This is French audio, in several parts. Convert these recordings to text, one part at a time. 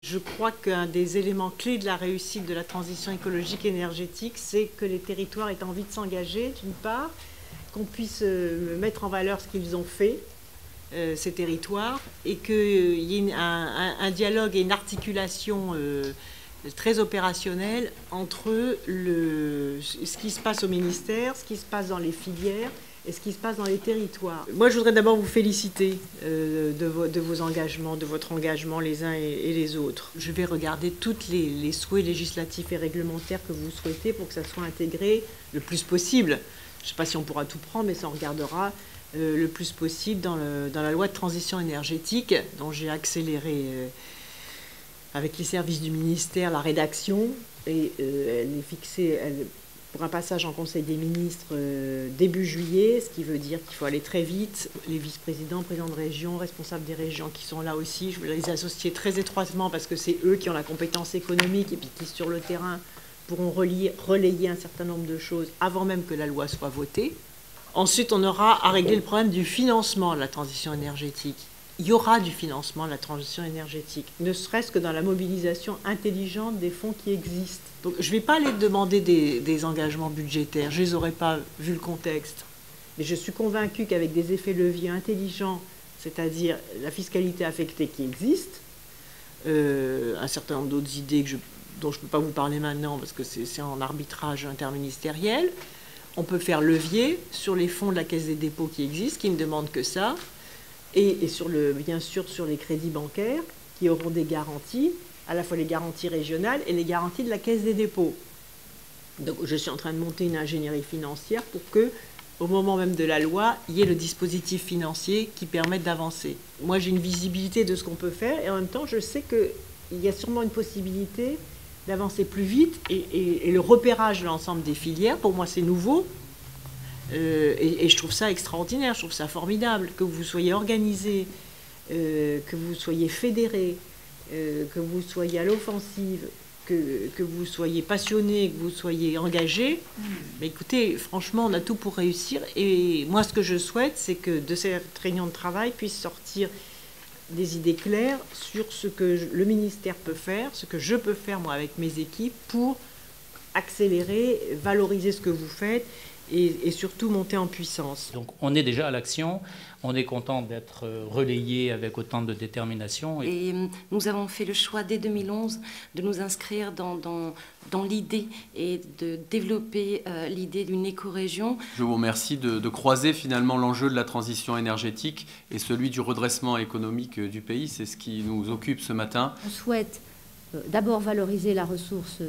Je crois qu'un des éléments clés de la réussite de la transition écologique et énergétique, c'est que les territoires aient envie de s'engager, d'une part, qu'on puisse mettre en valeur ce qu'ils ont fait, ces territoires, et qu'il y ait un dialogue et une articulation très opérationnelle entre ce qui se passe au ministère, ce qui se passe dans les filières, et ce qui se passe dans les territoires. Moi, je voudrais d'abord vous féliciter de vos engagements, de votre engagement les uns et les autres. Je vais regarder tous les souhaits législatifs et réglementaires que vous souhaitez pour que ça soit intégré le plus possible. Je ne sais pas si on pourra tout prendre, mais ça on regardera le plus possible dans la loi de transition énergétique, dont j'ai accéléré avec les services du ministère la rédaction, et elle est fixée pour un passage en Conseil des ministres début juillet, ce qui veut dire qu'il faut aller très vite. Les vice-présidents, présidents de région, responsables des régions qui sont là aussi, je vais les associer très étroitement parce que c'est eux qui ont la compétence économique et puis qui, sur le terrain, pourront relayer un certain nombre de choses avant même que la loi soit votée. Ensuite, on aura à régler le problème du financement de la transition énergétique. Il y aura du financement de la transition énergétique, ne serait-ce que dans la mobilisation intelligente des fonds qui existent. Donc, je ne vais pas aller demander des engagements budgétaires, je ne les aurais pas vu le contexte. Mais je suis convaincue qu'avec des effets leviers intelligents, c'est-à-dire la fiscalité affectée qui existe, un certain nombre d'autres idées dont je ne peux pas vous parler maintenant parce que c'est en arbitrage interministériel, on peut faire levier sur les fonds de la Caisse des dépôts qui existent, qui ne demandent que ça, et bien sûr sur les crédits bancaires qui auront des garanties, à la fois les garanties régionales et les garanties de la Caisse des dépôts. Donc je suis en train de monter une ingénierie financière pour que, au moment même de la loi, il y ait le dispositif financier qui permette d'avancer. Moi j'ai une visibilité de ce qu'on peut faire et en même temps je sais qu'il y a sûrement une possibilité d'avancer plus vite et le repérage de l'ensemble des filières, pour moi c'est nouveau. Et je trouve ça extraordinaire, je trouve ça formidable, que vous soyez organisés, que vous soyez fédérés, que vous soyez à l'offensive, que vous soyez passionnés, que vous soyez engagés. Mais écoutez, franchement, on a tout pour réussir. Et moi, ce que je souhaite, c'est que de cette réunion de travail puisse sortir des idées claires sur ce que le ministère peut faire, ce que je peux faire, moi, avec mes équipes, pour accélérer, valoriser ce que vous faites, et surtout monter en puissance. Donc on est déjà à l'action, on est content d'être relayé avec autant de détermination. Et nous avons fait le choix dès 2011 de nous inscrire dans l'idée et de développer l'idée d'une éco-région. Je vous remercie de croiser finalement l'enjeu de la transition énergétique et celui du redressement économique du pays. C'est ce qui nous occupe ce matin. On souhaite d'abord valoriser la ressource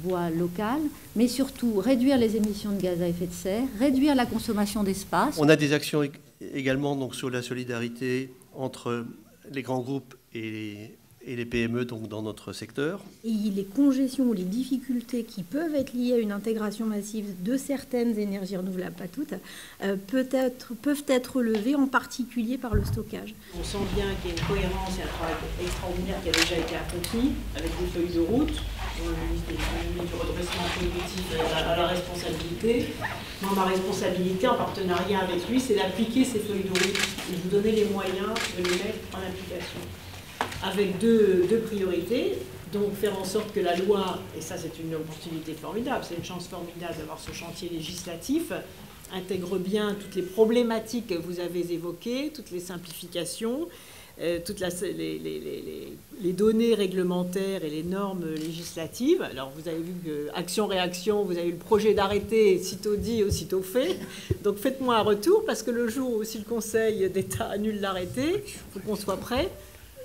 bois locale, mais surtout réduire les émissions de gaz à effet de serre, réduire la consommation d'espace. On a des actions également donc, sur la solidarité entre les grands groupes et les PME donc, dans notre secteur. Et les congestions ou les difficultés qui peuvent être liées à une intégration massive de certaines énergies renouvelables, pas toutes, peuvent être levées, en particulier par le stockage. On sent bien qu'il y a une cohérence et un travail extraordinaire qui a déjà été accompli avec des feuilles de route, dont le ministre du redressement collectif a la responsabilité. Moi, ma responsabilité, en partenariat avec lui, c'est d'appliquer ces feuilles de route et de vous donner les moyens de les mettre en application. Avec deux priorités, donc faire en sorte que la loi, et ça c'est une opportunité formidable, c'est une chance formidable d'avoir ce chantier législatif, intègre bien toutes les problématiques que vous avez évoquées, toutes les simplifications, toutes les données réglementaires et les normes législatives. Alors vous avez vu que action-réaction, vous avez eu le projet d'arrêté, sitôt dit, aussitôt fait. Donc faites-moi un retour, parce que le jour où si le Conseil d'État annule l'arrêté, il faut qu'on soit prêt.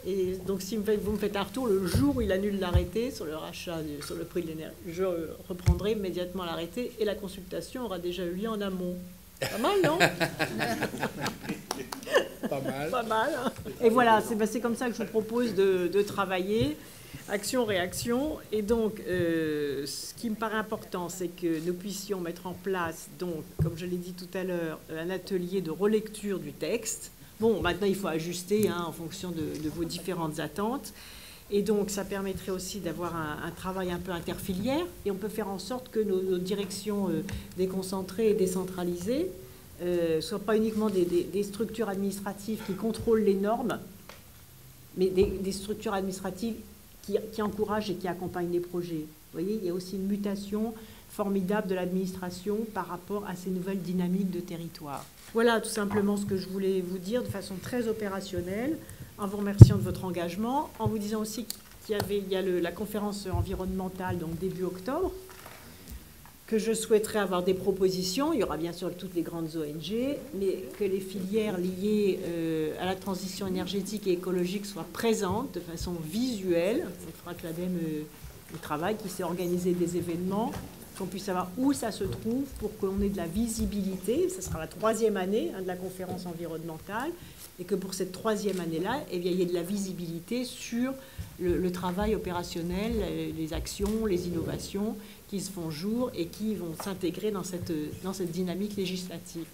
Et donc, si vous me faites un retour, le jour où il annule l'arrêté sur le rachat, sur le prix de l'énergie, je reprendrai immédiatement l'arrêté et la consultation aura déjà eu lieu en amont. Pas mal, non? Pas mal. Pas mal. Hein. Et voilà, c'est comme ça que je vous propose de travailler. Action-réaction. Et donc, ce qui me paraît important, c'est que nous puissions mettre en place, donc, comme je l'ai dit tout à l'heure, un atelier de relecture du texte. Bon, maintenant, il faut ajuster en fonction de vos différentes attentes. Et donc, ça permettrait aussi d'avoir un travail un peu interfilière. Et on peut faire en sorte que nos directions déconcentrées et décentralisées ne soient pas uniquement des structures administratives qui contrôlent les normes, mais des structures administratives qui encouragent et qui accompagnent les projets. Vous voyez, il y a aussi une mutation formidable de l'administration par rapport à ces nouvelles dynamiques de territoire. Voilà tout simplement ce que je voulais vous dire de façon très opérationnelle, en vous remerciant de votre engagement, en vous disant aussi qu'il y a la conférence environnementale, donc début octobre, que je souhaiterais avoir des propositions. Il y aura bien sûr toutes les grandes ONG, mais que les filières liées à la transition énergétique et écologique soient présentes de façon visuelle. Il faudra que l'ADEME travaille, qu'il s'est organisé des événements, qu'on puisse savoir où ça se trouve pour qu'on ait de la visibilité. Ce sera la 3e année de la conférence environnementale, et que pour cette 3e année-là, eh bien, il y ait de la visibilité sur le travail opérationnel, les actions, les innovations qui se font jour et qui vont s'intégrer dans cette dynamique législative.